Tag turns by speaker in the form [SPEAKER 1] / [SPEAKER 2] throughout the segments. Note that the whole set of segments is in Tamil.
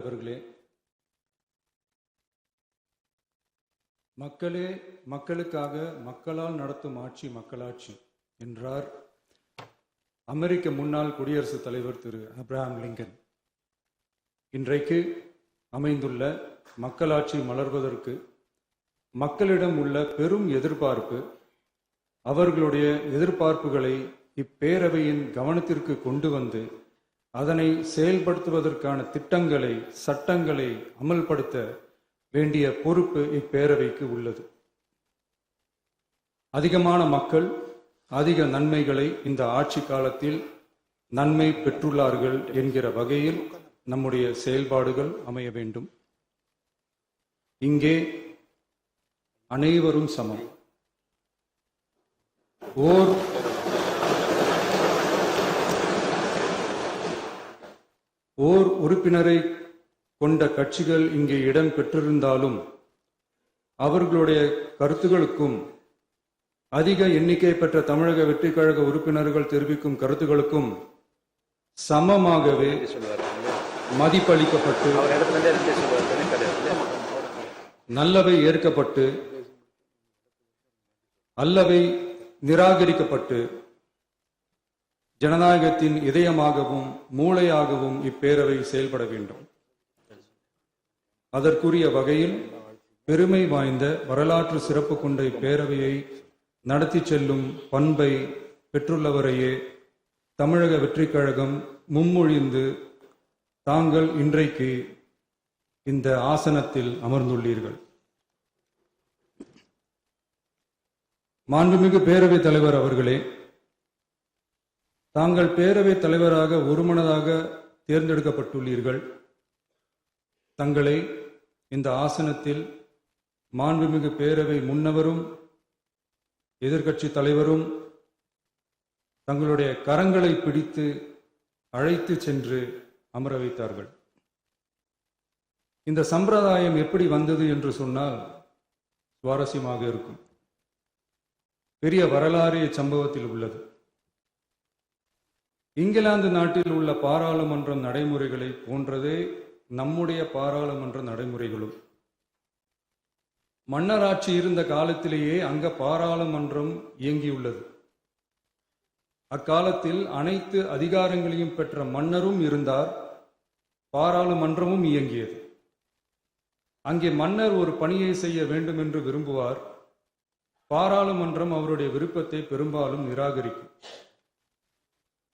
[SPEAKER 1] அவர்களே, மக்களே மக்களுக்காக மக்களால் நடத்தும் ஆட்சி மக்களாட்சி என்றார் அமெரிக்க முன்னாள் குடியரசுத் தலைவர் திரு ஆப்ரஹாம் லிங்கன். இன்றைக்கு அமைந்துள்ள மக்களாட்சி மலர்வதற்கு மக்களிடம் உள்ள பெரும் எதிர்பார்ப்பு, அவர்களுடைய எதிர்பார்ப்புகளை இப்பேரவையின் கவனத்திற்கு கொண்டு வந்து அதனை செயல்படுத்துவதற்கான திட்டங்களை, சட்டங்களை அமல்படுத்த வேண்டிய பொறுப்பு இப்பேரவைக்கு உள்ளது. அதிகமான மக்கள் அதிக நன்மைகளை இந்த ஆட்சி காலத்தில் நன்மை பெற்றுள்ளார்கள் என்கிற வகையில் நம்முடைய செயல்பாடுகள் அமைய வேண்டும். இங்கே அனைவரும் சமம். ஓர் உறுப்பினரை கொண்ட கட்சிகள் இங்கே இடம் பெற்றிருந்தாலும் அவர்களுடைய கருத்துகளுக்கும் அதிக எண்ணிக்கை பெற்ற தமிழக வெற்றி கழக உறுப்பினர்கள் தெரிவிக்கும் கருத்துகளுக்கும் சமமாகவே மதிப்பளிக்கப்பட்டு, நல்லவை ஏற்கப்பட்டு, அல்லவை நிராகரிக்கப்பட்டு, ஜனநாயகத்தின் இதயமாகவும் மூளையாகவும் இப்பேரவை செயல்பட வேண்டும். அதற்குரிய வகையில் பெருமை வாய்ந்த வரலாற்று சிறப்பு கொண்ட இப்பேரவையை நடத்தி செல்லும் பண்பை பெற்றுள்ளவரையே தமிழக வெற்றி கழகம் முன்மொழிந்து தாங்கள் இன்றைக்கு இந்த ஆசனத்தில் அமர்ந்துள்ளீர்கள். மாண்புமிகு பேரவைத் தலைவர் அவர்களே, தாங்கள் பேரவைத் தலைவராக ஒருமனதாக தேர்ந்தெடுக்கப்பட்டுள்ளீர்கள். தங்களை இந்த ஆசனத்தில் மாண்புமிகு பேரவை முன்னவரும் எதிர்க்கட்சி தலைவரும் தங்களுடைய கரங்களை பிடித்து அழைத்து சென்று அமர வைத்தார்கள். இந்த சம்பிரதாயம் எப்படி வந்தது என்று சொன்னால் சுவாரஸ்யமாக இருக்கும். பெரிய வரலாறு சம்பவத்தில் உள்ளது. இங்கிலாந்து நாட்டில் உள்ள பாராளுமன்ற நடைமுறைகளை போன்றதே நம்முடைய பாராளுமன்ற நடைமுறைகளும். மன்னராட்சி இருந்த காலத்திலேயே அங்க பாராளுமன்றம் இயங்கியுள்ளது. அக்காலத்தில் அனைத்து அதிகாரங்களையும் பெற்ற மன்னரும் இருந்தார், பாராளுமன்றமும் இயங்கியது. அங்கே மன்னர் ஒரு பணியை செய்ய வேண்டும் என்று விரும்புவார், பாராளுமன்றம் அவருடைய விருப்பத்தை பெரும்பாலும் நிராகரிக்கும்.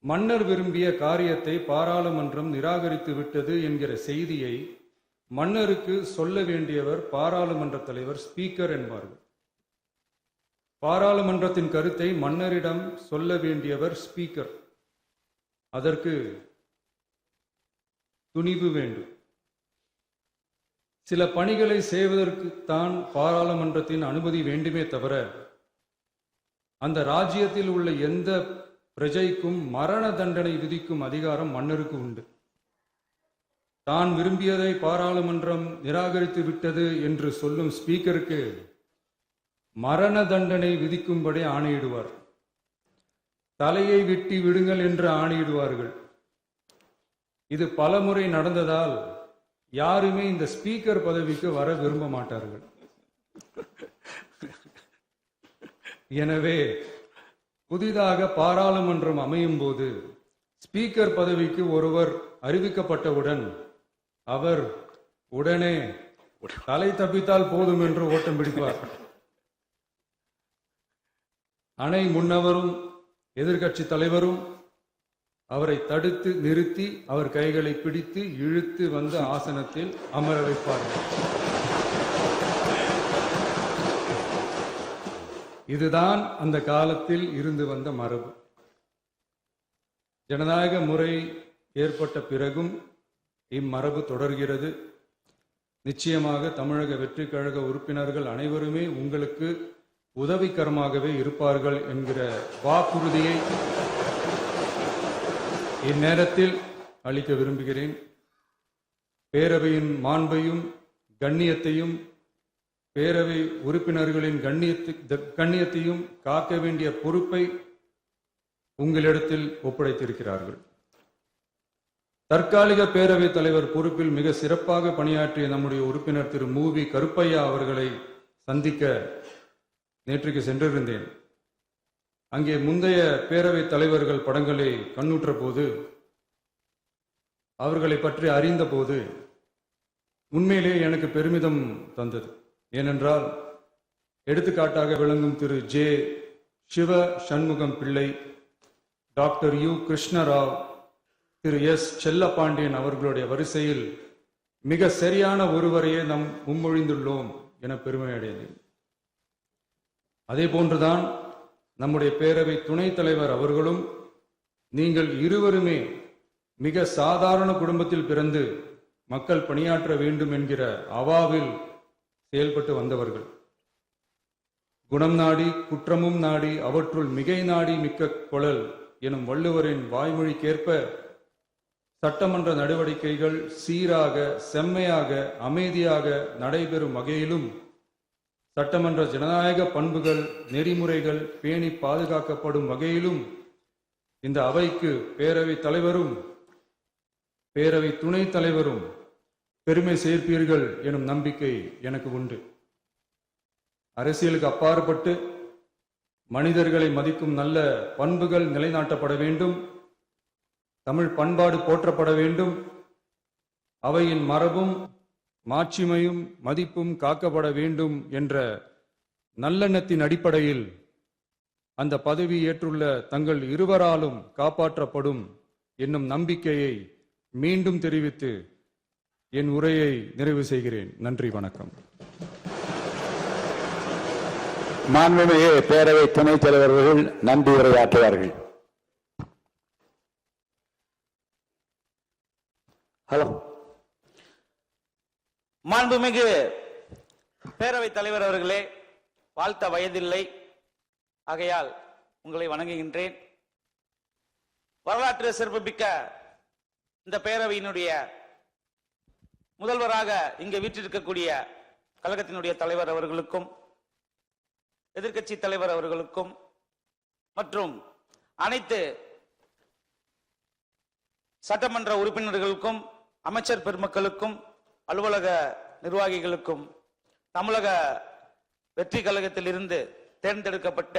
[SPEAKER 1] மன்னர் விரும்பிய காரியத்தை பாராளுமன்றம் நிராகரித்து விட்டது என்கிற செய்தியை மன்னருக்கு சொல்ல வேண்டியவர் பாராளுமன்ற தலைவர், ஸ்பீக்கர் என்பார்கள். பாராளுமன்றத்தின் கருத்தை மன்னரிடம் சொல்ல வேண்டியவர் ஸ்பீக்கர். அதற்கு துணிவு வேண்டும். சில பணிகளை செய்வதற்கு தான் பாராளுமன்றத்தின் அனுமதி வேண்டுமே தவிர அந்த ராஜ்யத்தில் உள்ள எந்த பிரஜைக்கும் மரண தண்டனை விதிக்கும் அதிகாரம் மன்னருக்கு உண்டு. தான் விரும்பியதை பாராளுமன்றம் நிராகரித்து விட்டது என்று சொல்லும் ஸ்பீக்கருக்கு மரண தண்டனை விதிக்கும்படி ஆணையிடுவார். தலையை வெட்டி விடுங்கள் என்று ஆணையிடுவார்கள். இது பலமுறை நடந்ததால் யாருமே இந்த ஸ்பீக்கர் பதவிக்கு வர விரும்ப மாட்டார்கள். எனவே புதிதாக பாராளுமன்றம் அமையும் போது ஸ்பீக்கர் பதவிக்கு ஒருவர் அறிவிக்கப்பட்டவுடன் அவர் உடனே தலை தப்பித்தால் போதும் என்று ஓட்டம் பிடிப்பார். அணை முன்னவரும் எதிர்க்கட்சி தலைவரும் அவரை தடுத்து நிறுத்தி அவர் கைகளை பிடித்து இழுத்து வந்து ஆசனத்தில் அமர வைப்பார்கள். இதுதான் அந்த காலத்தில் இருந்து வந்த மரபு. ஜனநாயக முறை ஏற்பட்ட பிறகும் இம்மரபு தொடர்கிறது. நிச்சயமாக தமிழக வெற்றி கழக உறுப்பினர்கள் அனைவருமே உங்களுக்கு உதவிகரமாகவே இருப்பார்கள் என்கிற வாக்குறுதியை இந்நேரத்தில் அளிக்க விரும்புகிறேன். பேரவையின் மாண்பையும் கண்ணியத்தையும் பேரவை உறுப்பினர்களின் கண்ணியத்தையும் காக்க வேண்டிய பொறுப்பை உங்களிடத்தில் ஒப்படைத்திருக்கிறார்கள். தற்காலிக பேரவைத் தலைவர் பொறுப்பில் மிக சிறப்பாக பணியாற்றிய நம்முடைய உறுப்பினர் திரு மூவி கருப்பையா அவர்களை சந்திக்க நேற்றுக்கு சென்றிருந்தேன். அங்கே முந்தைய பேரவைத் தலைவர்கள் படங்களை கண்ணுற்ற போது, அவர்களை பற்றி அறிந்த போது உண்மையிலே எனக்கு பெருமிதம் தந்தது. ஏனென்றால் எடுத்துக்காட்டாக விளங்கும் திரு ஜே சிவ சண்முகம் பிள்ளை, டாக்டர் யு கிருஷ்ணராவ், திரு எஸ் செல்லப்பாண்டியன் அவர்களுடைய வரிசையில் மிக சரியான ஒருவரையே நாம் முன்மொழிந்துள்ளோம் என பெருமை அடைந்தேன். அதே போன்றுதான் நம்முடைய பேரவை துணைத் தலைவர் அவர்களும், நீங்கள் இருவருமே மிக சாதாரண குடும்பத்தில் பிறந்து மக்கள் பணியாற்ற வேண்டும் என்கிற அவாவில் செயல்பட்டு வந்தவர்கள். குணம் நாடி குற்றமும் நாடி அவற்றுள் மிகை நாடி மிக்க கொளல் எனும் வள்ளுவரின் வாய்மொழிக்கேற்ப சட்டமன்ற நடவடிக்கைகள் சீராக, செம்மையாக, அமைதியாக நடைபெறும் வகையிலும் சட்டமன்ற ஜனநாயக பண்புகள், நெறிமுறைகள் பேணி பாதுகாக்கப்படும் வகையிலும் இந்த அவைக்கு பேரவைத் தலைவரும் பேரவை துணைத் தலைவரும் பெருமை சேர்ப்பீர்கள் எனும் நம்பிக்கை எனக்கு உண்டு. அரசியலுக்கு அப்பாற்பட்டு மனிதர்களை மதிக்கும் நல்ல பண்புகள் நிலைநாட்டப்பட வேண்டும். தமிழ் பண்பாடு போற்றப்பட வேண்டும். அவையின் மரபும் மாட்சிமையும் மதிப்பும் காக்கப்பட வேண்டும் என்ற நல்லெண்ணத்தின் அடிப்படையில் அந்த பதவி ஏற்றுள்ள தங்கள் இருவராலும் காப்பாற்றப்படும் என்னும் நம்பிக்கையை மீண்டும் தெரிவித்து என் உரையை நிறைவு செய்கிறேன். நன்றி, வணக்கம்.
[SPEAKER 2] மாண்புமிகு பேரவை துணைத் தலைவர்கள் நன்றி உரையாற்றுவார்கள்.
[SPEAKER 3] ஹலோ. மாண்புமிகு பேரவைத் தலைவர் அவர்களே, வாழ்த்த வயதில்லை, ஆகையால் உங்களை வணங்குகின்றேன். வரலாற்று சிறப்புமிக்க இந்த பேரவையினுடைய முதல்வராக இங்கு வீற்றிருக்கக்கூடிய கழகத்தினுடைய தலைவர் அவர்களுக்கும், எதிர்க்கட்சி தலைவர் அவர்களுக்கும் மற்றும் அனைத்து சட்டமன்ற உறுப்பினர்களுக்கும், அமைச்சர் பெருமக்களுக்கும், அலுவலக நிர்வாகிகளுக்கும், தமிழக வெற்றி கழகத்தில் இருந்து தேர்ந்தெடுக்கப்பட்ட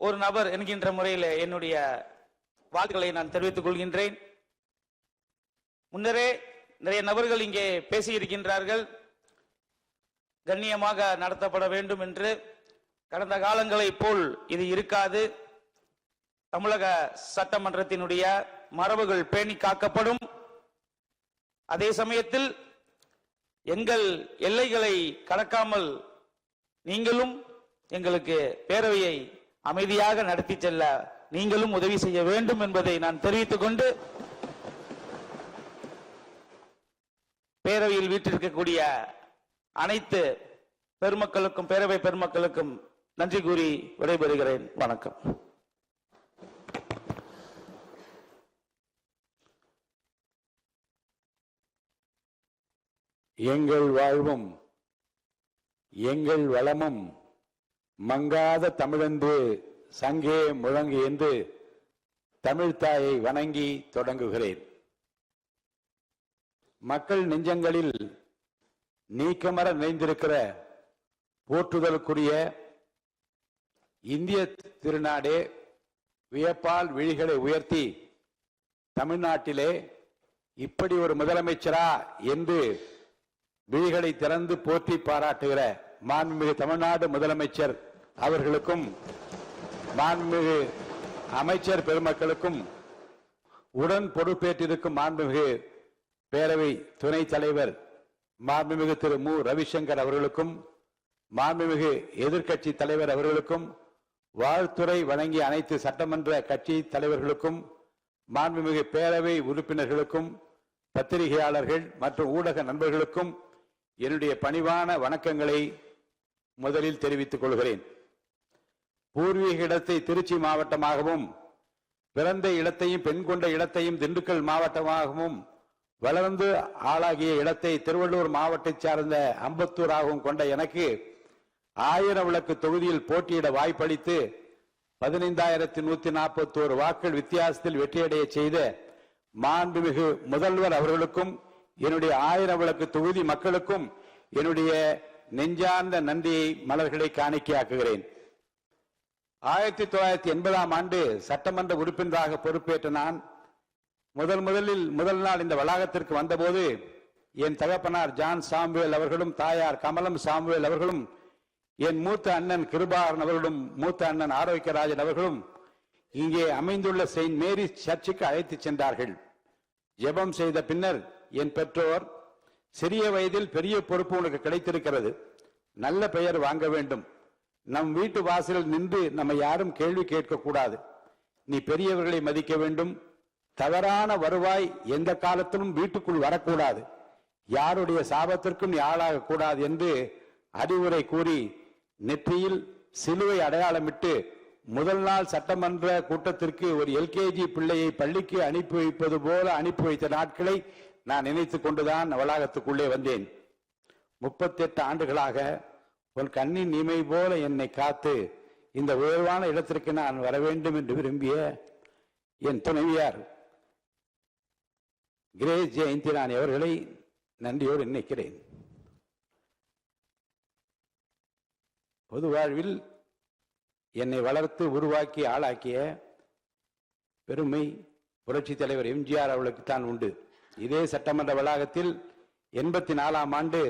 [SPEAKER 3] ஒரு நபர் என்கின்ற முறையில் என்னுடைய வாழ்த்துக்களை நான் தெரிவித்துக் கொள்கின்றேன். முன்னரே நிறைய நபர்கள் இங்கே பேசியிருக்கின்றார்கள், கண்ணியமாக நடத்தப்பட வேண்டும் என்று. கடந்த காலங்களை போல் இது இருக்காது. தமிழக சட்டமன்றத்தினுடைய மரபுகள் பேணி காக்கப்படும். அதே சமயத்தில் எங்கள் எல்லைகளை கடக்காமல் நீங்களும் எங்களுக்கு பேரவையை அமைதியாக நடத்தி செல்ல நீங்களும் உதவி செய்ய வேண்டும் என்பதை நான் தெரிவித்துக் கொண்டு, பேரவையில் வீற்றிருக்கக்கூடிய அனைத்து பெருமக்களுக்கும், பேரவை பெருமக்களுக்கும் நன்றி கூறி விடைபெறுகிறேன். வணக்கம்.
[SPEAKER 2] எங்கள் வாழ்வும் எங்கள் வளமும் மங்காத தமிழென்று சங்கே முழங்கு என்று தமிழ்த்தாயை வணங்கி தொடங்குகிறேன். மக்கள் நெஞ்சங்களில் நீக்கமர நிறைந்திருக்கிற போற்றுதலுக்குரிய இந்திய திருநாடே வியப்பால் விழிகளை உயர்த்தி தமிழ்நாட்டிலே இப்படி ஒரு முதலமைச்சரா என்று விழிகளை திறந்து போற்றி பாராட்டுகிற மாண்புமிகு தமிழ்நாடு முதலமைச்சர் அவர்களுக்கும், மாண்புமிகு அமைச்சர் பெருமக்களுக்கும், உடன் பொறுப்பேற்றிருக்கும் மாண்புமிகு பேரவை துணைத் தலைவர் மாண்புமிகு திரு மு ரவிசங்கர் அவர்களுக்கும், மாண்புமிகு எதிர்க்கட்சி தலைவர் அவர்களுக்கும், வாழ்த்துறை வழங்கிய அனைத்து சட்டமன்ற கட்சி தலைவர்களுக்கும், மாண்புமிகு பேரவை உறுப்பினர்களுக்கும், பத்திரிகையாளர்கள் மற்றும் ஊடக நண்பர்களுக்கும் என்னுடைய பணிவான வணக்கங்களை முதலில் தெரிவித்துக் கொள்கிறேன். பூர்வீக இடத்தை திருச்சி மாவட்டமாகவும், பிறந்த இடத்தையும் பெண் கொண்ட இடத்தையும் திண்டுக்கல் மாவட்டமாகவும், வளர்ந்து ஆளாகிய இடத்தை திருவள்ளூர் மாவட்டத்தை சார்ந்த அம்பத்தூராகவும் கொண்ட எனக்கு 1000 விளக்கு தொகுதியில் போட்டியிட வாய்ப்பளித்து 15,141 வாக்குகள் வித்தியாசத்தில் வெற்றியடைய செய்த மாண்புமிகு முதல்வர் அவர்களுக்கும் என்னுடைய 1000 விளக்கு தொகுதி மக்களுக்கும் என்னுடைய நெஞ்சார்ந்த நன்றியை மலர்களை காணிக்கையாக்குகிறேன். 1980ஆம் ஆண்டு சட்டமன்ற உறுப்பினராக பொறுப்பேற்ற நான் முதல் நாள் இந்த வளாகத்திற்கு வந்தபோது என் தகப்பனார் ஜான் சாமுவேல் அவர்களும் தாயார் கமலம் சாமுவேல் அவர்களும் என் மூத்த அண்ணன் கிருபாகரன் அவர்களும் மூத்த அண்ணன் ஆரோக்கியராஜன் அவர்களும் இங்கே அமைந்துள்ள செயின்ட் மேரிஸ் சர்ச்சுக்கு அழைத்து சென்றார்கள். ஜெபம் செய்த பின்னர் என் பெற்றோர், சிறிய வயதில் பெரிய பொறுப்பு உனக்கு கிடைத்திருக்கிறது, நல்ல பெயர் வாங்க வேண்டும், நம் வீட்டு வாசலில் நின்று நம்ம யாரும் கேள்வி கேட்க கூடாது, நீ பெரியவர்களை மதிக்க வேண்டும், தவறான வருவாய் எந்த காலத்திலும் வீட்டுக்குள் வரக்கூடாது, யாருடைய சாபத்திற்கும் நீ ஆளாக கூடாது என்று அறிவுரை கூறி நெற்றியில் சிலுவை அடையாளமிட்டு முதல் நாள் சட்டமன்ற கூட்டத்திற்கு ஒரு எல்கேஜி பிள்ளையை பள்ளிக்கு அனுப்பி வைப்பது போல அனுப்பி வைத்த நாட்களை நான் நினைத்துக் கொண்டுதான் வளாகத்துக்குள்ளே வந்தேன். 38 ஆண்டுகளாக உன் கண்ணின் இமை போல என்னை காத்து இந்த உயர்வான இடத்திற்கு நான் வர வேண்டும் என்று விரும்பிய என் துணைவியார் கிரேஸ் ஜெயந்திராணி அவர்களை நன்றியோடு நினைக்கிறேன். பொது வாழ்வில் என்னை வளர்த்து உருவாக்கி ஆளாக்கிய பெருமை புரட்சி தலைவர் எம்ஜிஆர் அவர்களுக்கு தான் உண்டு. இதே சட்டமன்ற வளாகத்தில் 84ஆம் ஆண்டு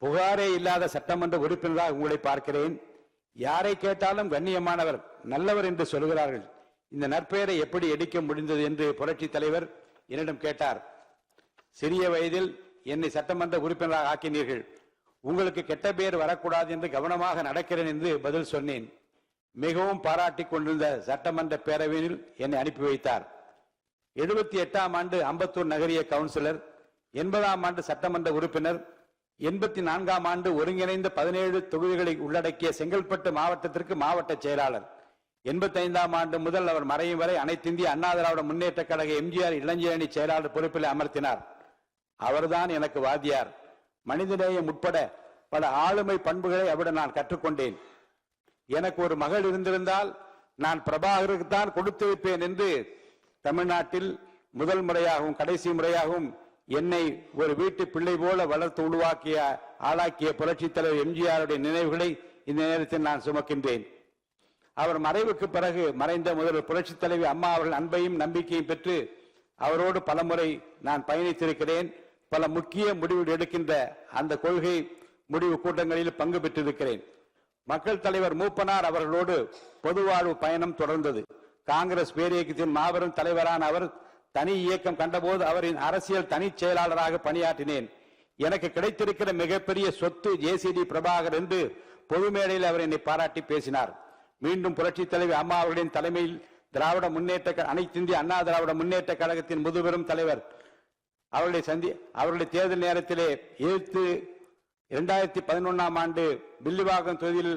[SPEAKER 2] புகாரே இல்லாத சட்டமன்ற உறுப்பினராக உங்களை பார்க்கிறேன். யாரை கேட்டாலும் கண்ணியமானவர், நல்லவர் என்று சொல்கிறார்கள். இந்த நற்பெயரை எப்படி எடுக்க முடிந்தது என்று புரட்சி தலைவர் என்னிடம் கேட்டார். சிறிய வயதில் என்னை சட்டமன்ற உறுப்பினராக ஆக்கினீர்கள், உங்களுக்கு கெட்ட பெயர் வரக்கூடாது என்று கவனமாக நடக்கிறேன் என்று பதில் சொன்னேன். மிகவும் பாராட்டி கொண்டிருந்த சட்டமன்ற பேரவையில் என்னை அனுப்பி வைத்தார். 78ஆம் ஆண்டு அம்பத்தூர் நகரிய கவுன்சிலர், 80ஆம் ஆண்டு சட்டமன்ற உறுப்பினர், 84ஆம் ஆண்டு ஒருங்கிணைந்த 17 தொகுதிகளை உள்ளடக்கிய செங்கல்பட்டு மாவட்டத்திற்கு மாவட்ட செயலாளர், 85ஆம் ஆண்டு முதல் அவர் மறையும் வரை அனைத்து இந்திய அண்ணா திராவிட முன்னேற்ற கழக எம்ஜிஆர் இளைஞரணி செயலாளர் பொறுப்பில் அமர்த்தினார். அவர்தான் எனக்கு வாத்தியார். மனிதநேயம் உட்பட பல ஆளுமை பண்புகளை அவரிடம் நான் கற்றுக்கொண்டேன். எனக்கு ஒரு மகள் இருந்திருந்தால் நான் பிரபாகருக்கு தான் கொடுத்து வைப்பேன் என்று தமிழ்நாட்டில் முதல் முறையாகவும் கடைசி முறையாகவும் என்னை ஒரு வீட்டு பிள்ளை போல வளர்த்து உருவாக்கிய ஆளாக்கிய புரட்சி தலைவர் எம்ஜிஆருடைய நினைவுகளை இந்த நேரத்தில் நான் சுமக்கின்றேன். அவர் மறைவுக்கு பிறகு மறைந்த முதல்வர் புரட்சி தலைவி அம்மா அவர்கள் அன்பையும் நம்பிக்கையும் பெற்று அவரோடு பலமுறை நான் பயணித்திருக்கிறேன். பல முக்கிய முடிவுகள் எடுக்கின்ற அந்த கொள்கை முடிவு கூட்டங்களில் பங்கு பெற்றிருக்கிறேன். மக்கள் தலைவர் மூப்பனார் அவர்களோடு பொதுவாழ்வு பயணம் தொடர்ந்தது. காங்கிரஸ் பேரியக்கத்தின் மாபெரும் தலைவரான அவர் தனி இயக்கம் கண்டபோது அவரின் அரசியல் தனி செயலாளராக பணியாற்றினேன். எனக்கு கிடைத்திருக்கிற மிகப்பெரிய சொத்து ஜேசிடி பிரபாகர் என்று பொது மேடையில் அவர் என்னை பாராட்டி பேசினார். மீண்டும் புரட்சி தலைவி அம்மா அவர்களின் தலைமையில் திராவிட முன்னேற்ற அனைத்து இந்திய அண்ணா திராவிட முன்னேற்ற கழகத்தின் முதுபெரும் தலைவர் அவருடைய தேர்தல் நேரத்திலே எதிர்த்து 2011ஆம் ஆண்டு வில்லிவாக்கம் தொகுதியில்